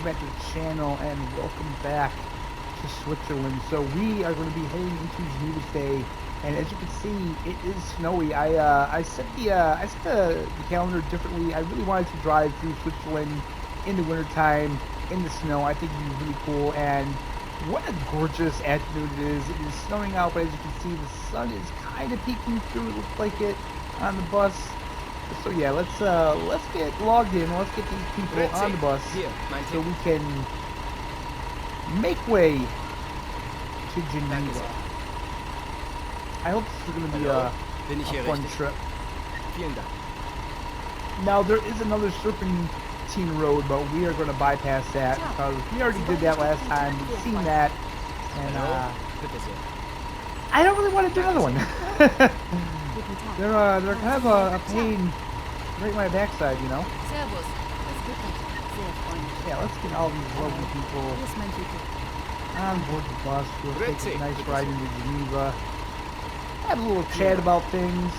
back to the channel and welcome back to Switzerland. So we are going to be heading into Geneva today, and as you can see, it is snowy. I set the calendar differently. I really wanted to drive through Switzerland in the wintertime in the snow. I think it would be really cool, and what a gorgeous afternoon it is. It is snowing out, but as you can see, the sun is kind of peeking through. It looks like it on the bus. So yeah, let's get logged in. Let's get these people on the bus so we can make way to Geneva. I hope this is going to be a fun trip. Now there is another serpentine road, but we are going to bypass that because we already did that last time. We've seen that, and I don't really want to do another one. They're kind of a pain right in my backside, you know. Yeah, let's get all these lovely people on board the bus. We'll take a nice ride into Geneva. Have a little chat about things.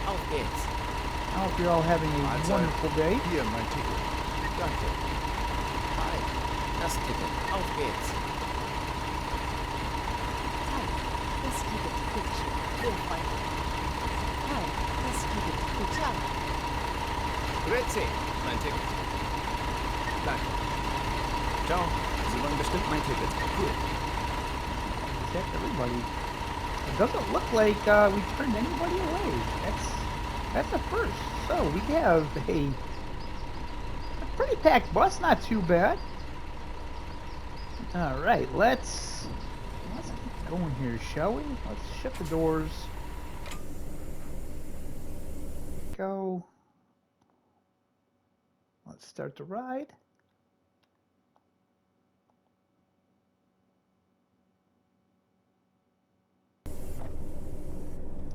I hope you're all having a wonderful day. Hier, mein Ticket. Danke. Hi, das Ticket. Auf geht's. Hi, das Ticket. Bitteschön. Sehr freundlich. Hi, das Ticket. Ciao. Grüezi, mein Ticket. Danke. Ciao. Sie wollen bestimmt mein Ticket. Cool. Check everybody. It doesn't look like we turned anybody away. That's a first. So we have a pretty packed bus, not too bad. All right, let's get going here, shall we? Let's shut the doors. Go. Let's start the ride.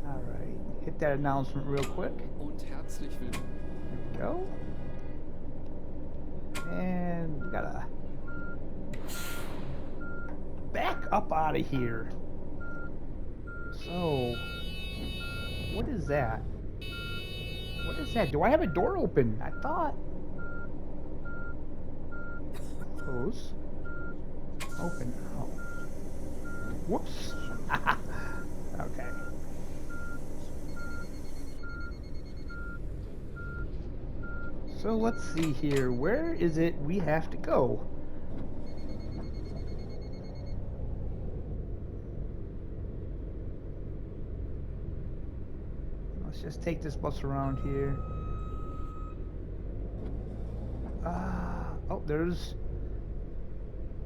All right, hit that announcement real quick. Und herzlich willkommen. There we go. And we gotta back up out of here. So, what is that? What is that? Do I have a door open? I thought. Close. Open. Oh. Whoops. Okay. So let's see here. Where is it we have to go? Let's just take this bus around here. Oh, there's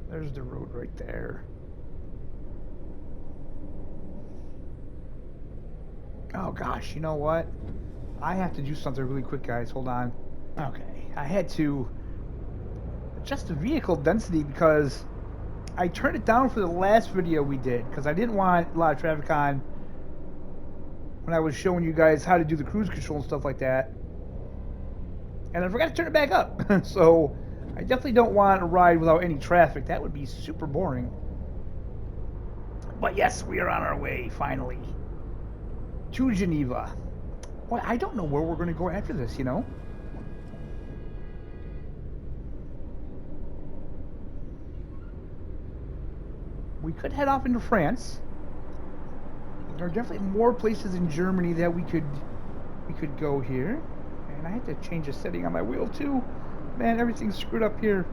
the road right there. Oh gosh, you know what? I have to do something really quick, guys. Hold on. Okay, I had to adjust the vehicle density because I turned it down for the last video we did because I didn't want a lot of traffic on when I was showing you guys how to do the cruise control and stuff like that. And I forgot to turn it back up. So I definitely don't want a ride without any traffic. That would be super boring. But yes, we are on our way, finally, to Geneva. Boy, I don't know where we're going to go after this, you know? We could head off into France. There are definitely more places in Germany that we could go here. And I had to change a setting on my wheel too. Man, everything's screwed up here.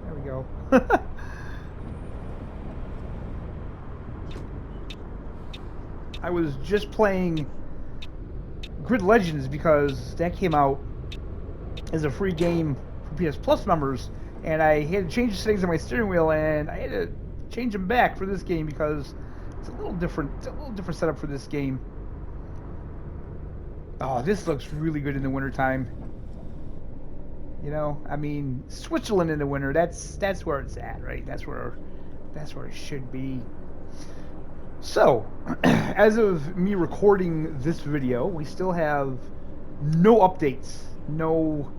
There we go. I was just playing Grid Legends because that came out as a free game for PS Plus members, and I had to change the settings on my steering wheel, and I had to change them back for this game because it's a little different. It's a little different setup for this game. Oh, this looks really good in the wintertime. You know, I mean, Switzerland in the winter, that's where it's at, right? That's where it should be. So, as of me recording this video, we still have no updates, no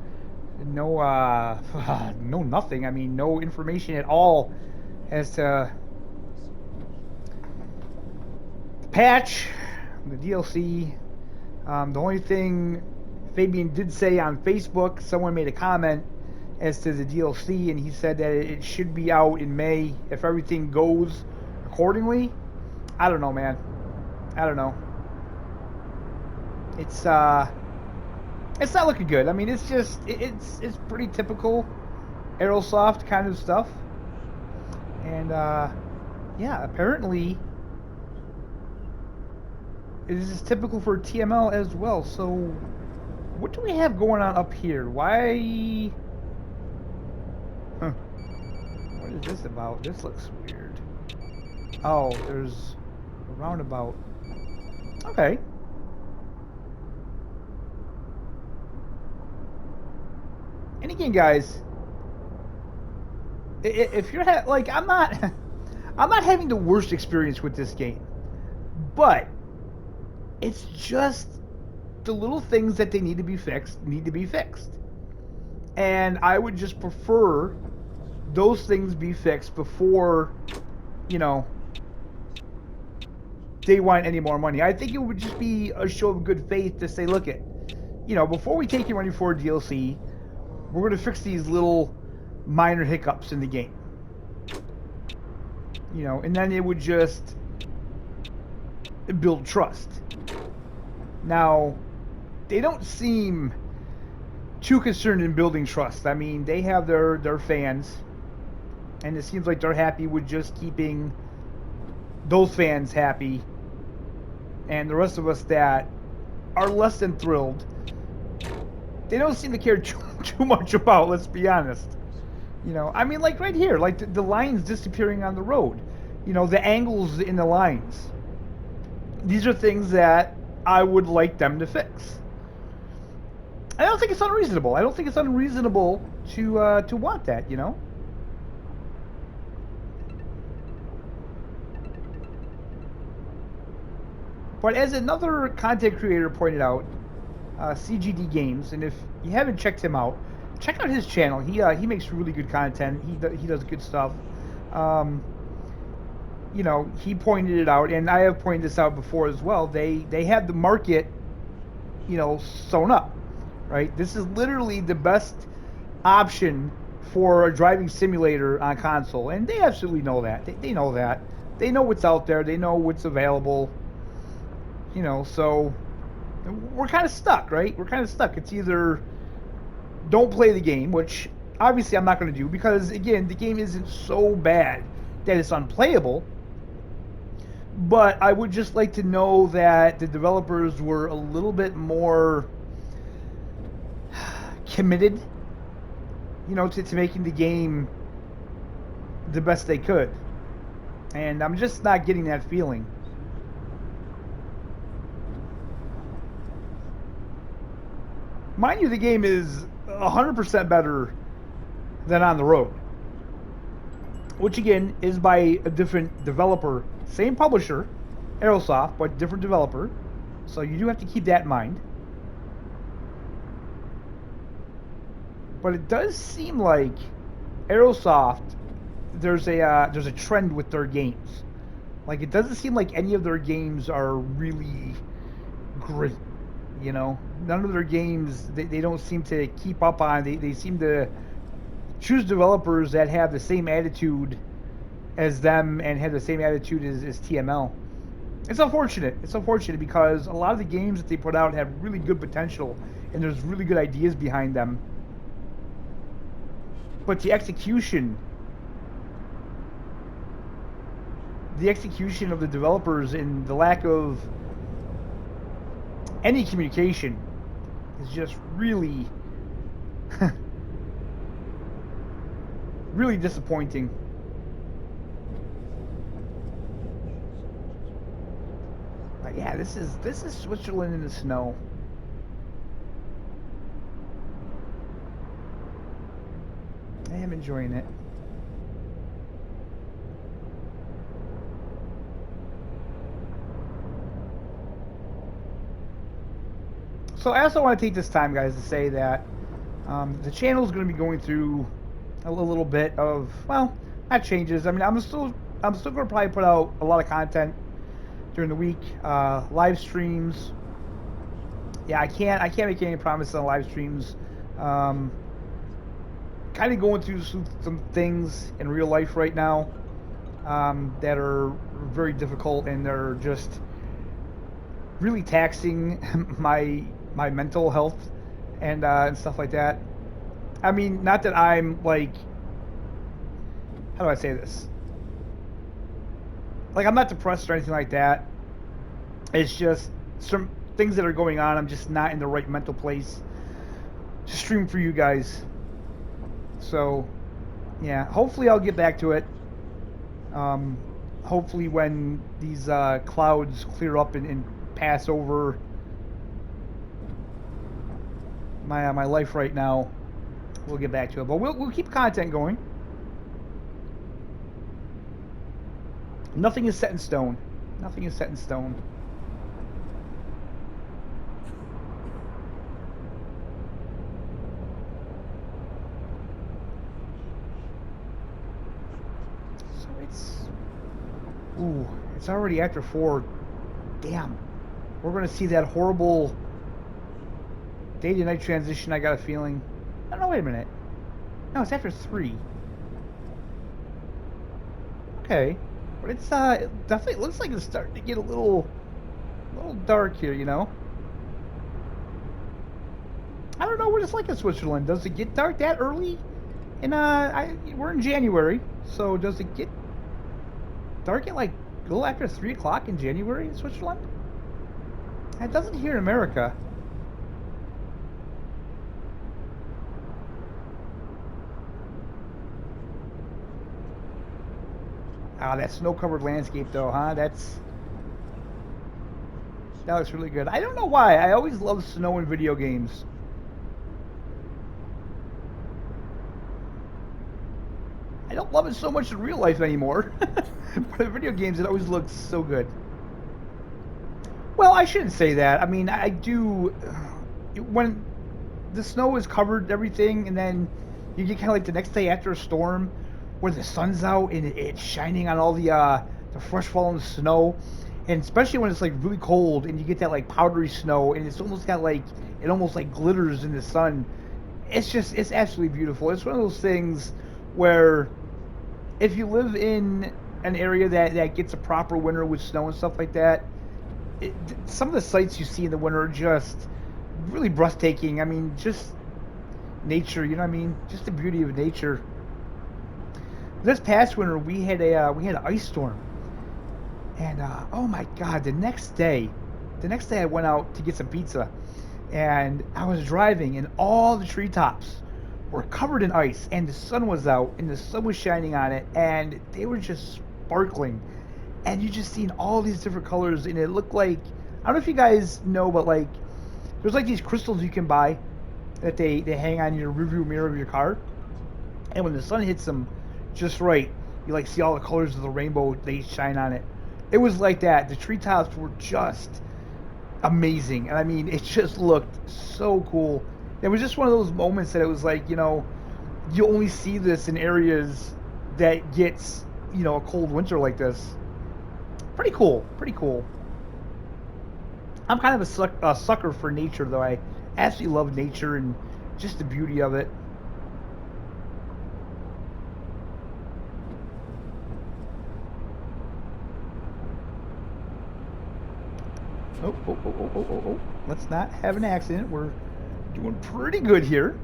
nothing. I mean, no information at all as to the patch, the DLC. The only thing Fabian did say on Facebook, someone made a comment as to the DLC, and he said that it should be out in May if everything goes accordingly. I don't know, man. I don't know. It's not looking good. I mean, it's just it's pretty typical Aerosoft kind of stuff. And yeah, apparently it is typical for TML as well. So what do we have going on up here? Why? Huh. What is this about? This looks weird. Oh, there's a roundabout. Okay. And again, guys, if you're like, I'm not having the worst experience with this game, but it's just the little things that they need to be fixed. And I would just prefer those things be fixed before, you know, they want any more money. I think it would just be a show of good faith to say, look it, you know, before we take your money for a DLC, we're going to fix these little minor hiccups in the game. You know, and then it would just build trust. Now, they don't seem too concerned in building trust. I mean, they have their fans, and it seems like they're happy with just keeping those fans happy, and the rest of us that are less than thrilled, they don't seem to care too much about, let's be honest. You know, I mean, like right here, like the lines disappearing on the road, you know, the angles in the lines. These are things that I would like them to fix. I don't think it's unreasonable. I don't think it's unreasonable to want that, you know? But as another content creator pointed out, CGD Games, and if you haven't checked him out, check out his channel. He makes really good content. He does good stuff. You know, he pointed it out, and I have pointed this out before as well. They have the market, you know, sewn up, right? This is literally the best option for a driving simulator on console, and they absolutely know that. They know that. They know what's out there. They know what's available. You know, so we're kind of stuck, right? We're kind of stuck. It's either don't play the game, which obviously I'm not going to do because, again, the game isn't so bad that it's unplayable. But I would just like to know that the developers were a little bit more committed, you know, to making the game the best they could. And I'm just not getting that feeling. Mind you, the game is 100% better than on the road. Which, again, is by a different developer. Same publisher, Aerosoft, but different developer. So you do have to keep that in mind. But it does seem like Aerosoft, there's a trend with their games. Like, it doesn't seem like any of their games are really great. You know, none of their games, they don't seem to keep up on. They seem to choose developers that have the same attitude as them and have the same attitude as TML. It's unfortunate. It's unfortunate because a lot of the games that they put out have really good potential and there's really good ideas behind them. But the execution of the developers and the lack of any communication is just really really disappointing. But yeah, this is Switzerland in the snow. I am enjoying it. So I also want to take this time, guys, to say that the channel is going to be going through a little bit of, well, not changes. I mean, I'm still going to probably put out a lot of content during the week, live streams, yeah, I can't make any promises on live streams. Kind of going through some things in real life right now that are very difficult, and they're just really taxing my mental health and stuff like that. I mean, not that I'm like, how do I say this? Like, I'm not depressed or anything like that. It's just some things that are going on. I'm just not in the right mental place to stream for you guys. So, yeah, hopefully I'll get back to it. Hopefully when these clouds clear up and pass over my life right now, we'll get back to it. But we'll keep content going. Nothing is set in stone. Nothing is set in stone. So it's already after 4. Damn. We're going to see that horrible day to night transition, I got a feeling. Oh, no, wait a minute. No, it's after 3. Okay. But it's it definitely looks like it's starting to get a little dark here, you know. I don't know what it's like in Switzerland. Does it get dark that early? And we're in January, so does it get dark at like a little after 3 o'clock in January in Switzerland? It doesn't here in America. Ah, that snow-covered landscape, though, huh? That looks really good. I don't know why. I always love snow in video games. I don't love it so much in real life anymore. But in video games, it always looks so good. Well, I shouldn't say that. I mean, I do... When the snow is covered everything, and then you get kind of like the next day after a storm, where the sun's out and it's shining on all the fresh fallen snow, and especially when it's like really cold and you get that like powdery snow and it's almost got like it almost like glitters in the sun. It's absolutely beautiful. It's one of those things where if you live in an area that gets a proper winter with snow and stuff like that, some of the sights you see in the winter are just really breathtaking. I mean, just nature, you know what I mean? Just the beauty of nature. This past winter, we had an ice storm, and oh my God! The next day, I went out to get some pizza, and I was driving, and all the treetops were covered in ice, and the sun was out, and the sun was shining on it, and they were just sparkling, and you just seen all these different colors, and it looked like, I don't know if you guys know, but like there's like these crystals you can buy that they hang on your rearview mirror of your car, and when the sun hits them just right, you like see all the colors of the rainbow, they shine on it. It was like that. The treetops were just amazing, and I mean, it just looked so cool. It was just one of those moments that it was like, you know, you only see this in areas that gets, you know, a cold winter like this. Pretty cool. I'm kind of a sucker for nature, though. I absolutely love nature and just the beauty of it. Oh. Let's not have an accident. We're doing pretty good here.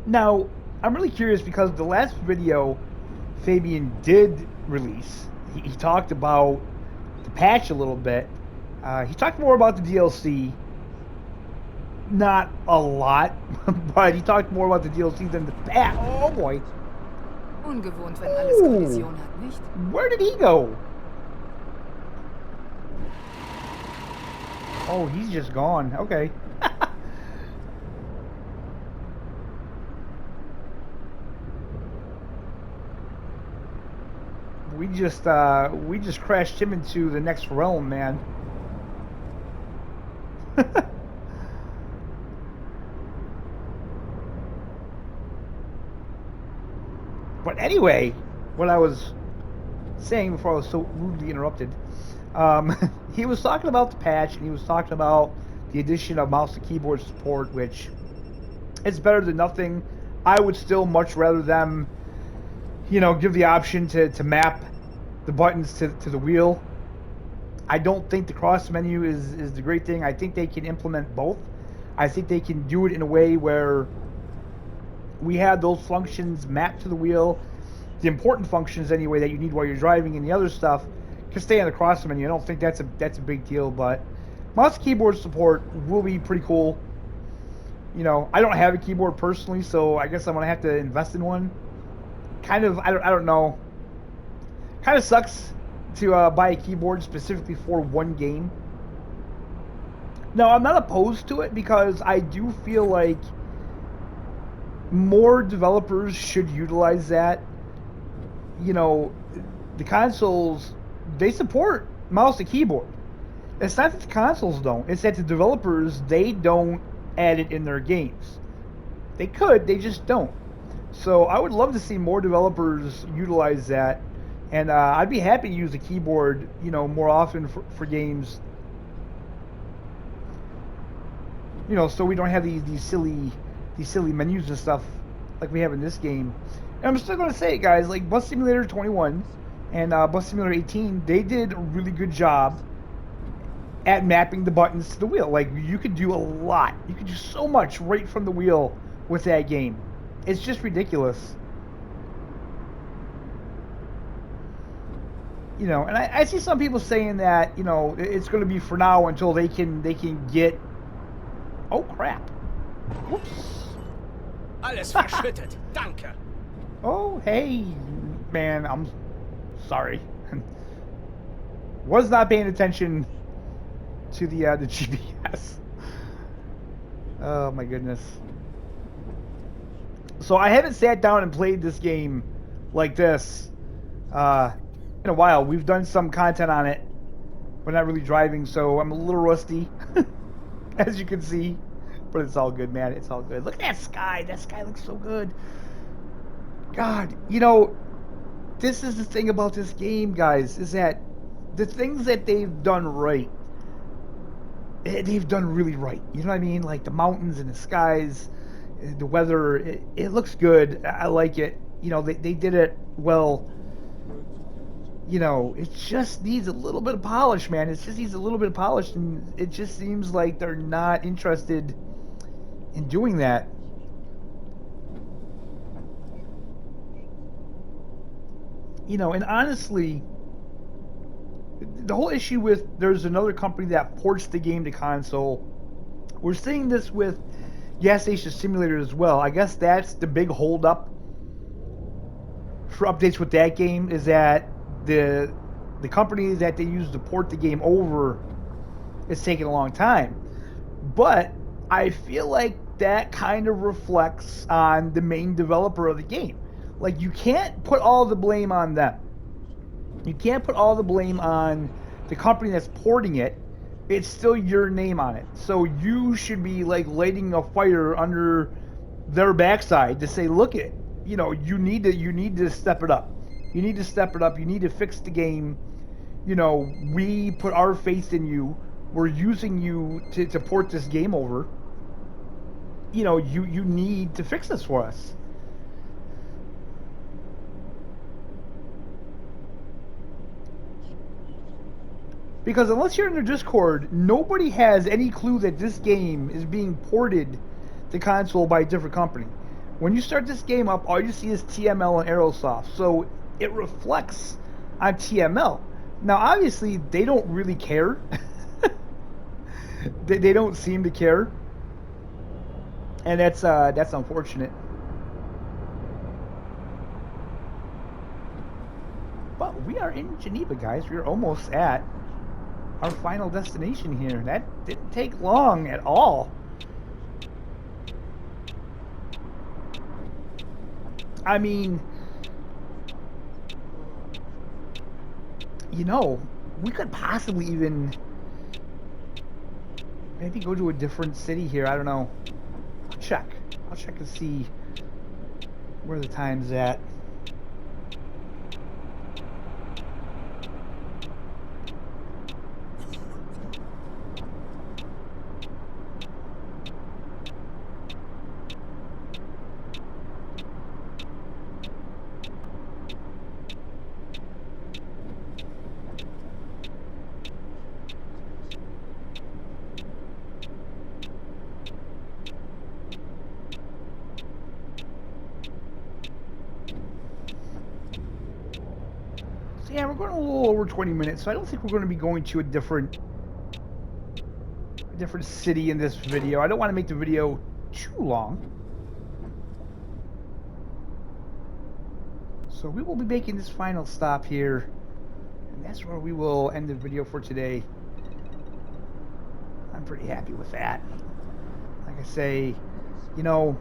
Now, I'm really curious because the last video Fabian did release, he talked about the patch a little bit. He talked more about the DLC. Not a lot, but he talked more about the DLC than the patch. Oh boy. Ungewohnt, wenn alles Kollision hat, nicht? Where did he go? Oh, he's just gone. Okay. We just crashed him into the next realm, man. But anyway, what I was saying before I was so rudely interrupted, he was talking about the patch, and he was talking about the addition of mouse to keyboard support, which is better than nothing. I would still much rather them, give the option to map the buttons to the wheel. I don't think the cross menu is the great thing. I think they can implement both. I think they can do it in a way where we have those functions mapped to the wheel, the important functions anyway that you need while you're driving, and the other stuff can stay on the cross menu. I don't think that's a big deal, but mouse keyboard support will be pretty cool. I don't have a keyboard personally, so I guess I'm gonna have to invest in one. I don't know. Kind of sucks to buy a keyboard specifically for one game. No, I'm not opposed to it because I do feel like more developers should utilize that. The consoles, they support mouse to keyboard. It's not that the consoles don't, it's that the developers, they don't add it in their games. They could, they just don't. So I would love to see more developers utilize that, and I'd be happy to use the keyboard, more often for games. So we don't have these silly menus and stuff like we have in this game. And I'm still going to say it, guys, like Bus Simulator 21 and Bus Simulator 18, they did a really good job at mapping the buttons to the wheel. Like, you could do a lot. You could do so much right from the wheel with that game. It's just ridiculous. And I see some people saying that, it's going to be for now until they can get... Oh, crap. Whoops. Alles verschüttet. Danke. Oh, hey, man, I'm sorry. Was not paying attention to the GPS. Oh my goodness. So I haven't sat down and played this game like this in a while. We've done some content on it, but not really driving, so I'm a little rusty, as you can see. But it's all good, man. It's all good. Look at that sky. That sky looks so good. God, this is the thing about this game, guys, is that the things that they've done right, they've done really right. You know what I mean? Like the mountains and the skies, the weather, it looks good. I like it. They did it well. It just needs a little bit of polish, man. It just needs a little bit of polish, and it just seems like they're not interested in doing that. And honestly, the whole issue with there's another company that ports the game to console. We're seeing this with Gas Station Simulator as well. I guess that's the big holdup for updates with that game, is that the company that they use to port the game over is taking a long time. But I feel like that kind of reflects on the main developer of the game. Like, you can't put all the blame on them. You can't put all the blame on the company that's porting it. It's still your name on it. So you should be like lighting a fire under their backside to say, look it, you need to step it up. You need to step it up. You need to fix the game. We put our faith in you. We're using you to port this game over. You need to fix this for us. Because unless you're in their Discord, nobody has any clue that this game is being ported to console by a different company. When you start this game up, all you see is TML and Aerosoft. So it reflects on TML. Now, obviously, they don't really care. They don't seem to care. And that's unfortunate. But we are in Geneva, guys. We're almost at our final destination here. That didn't take long at all. I mean, we could possibly even maybe go to a different city here. I don't know. I'll check and see where the time's at. Yeah, we're going a little over 20 minutes, so I don't think we're going to be going to a different city in this video. I don't want to make the video too long. So we will be making this final stop here, and that's where we will end the video for today. I'm pretty happy with that. Like I say, you know,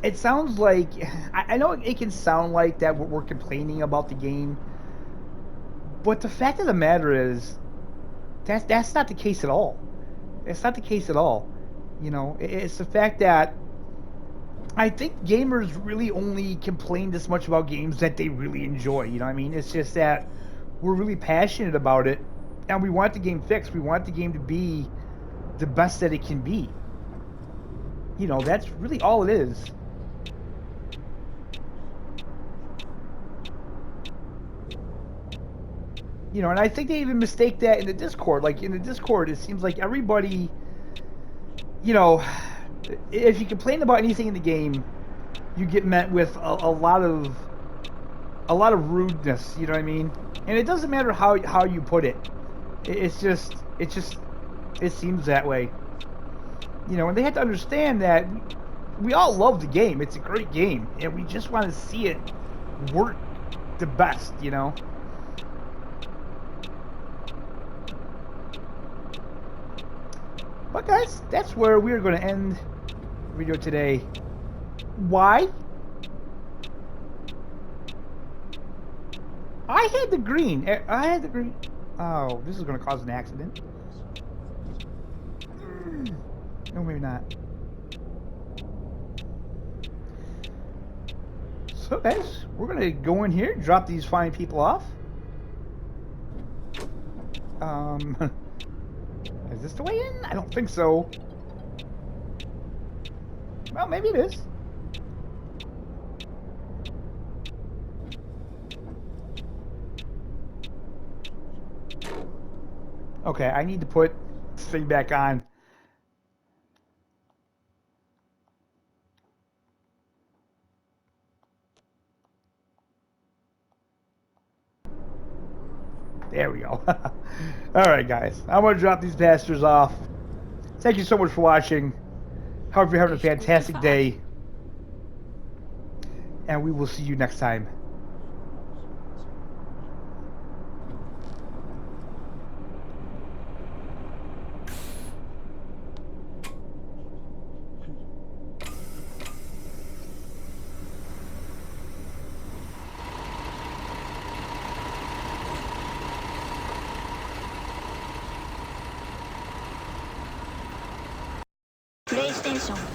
it sounds like, I know it can sound like that we're complaining about the game, but the fact of the matter is, that's not the case at all. It's not the case at all. You know, it's the fact that I think gamers really only complain this much about games that they really enjoy. You know what I mean? It's just that we're really passionate about it, and we want the game fixed. We want the game to be the best that it can be. You know, that's really all it is. You know, and I think they even mistake that in the Discord. Like, in the Discord, it seems like everybody, you know, if you complain about anything in the game, you get met with a lot of rudeness. You know what I mean? And it doesn't matter how you put it. It seems that way. You know, and they have to understand that we all love the game. It's a great game, and we just want to see it work the best. You know. But guys, that's where we're going to end the video today. Why? I had the green. Oh, this is going to cause an accident. No, maybe not. So guys, we're going to go in here, drop these fine people off. Is this the way in? I don't think so. Well, maybe it is. Okay, I need to put this thing back on. There we go. Alright guys, I'm going to drop these bastards off. Thank you so much for watching. Hope you're having a fantastic day. And we will see you next time. PlayStation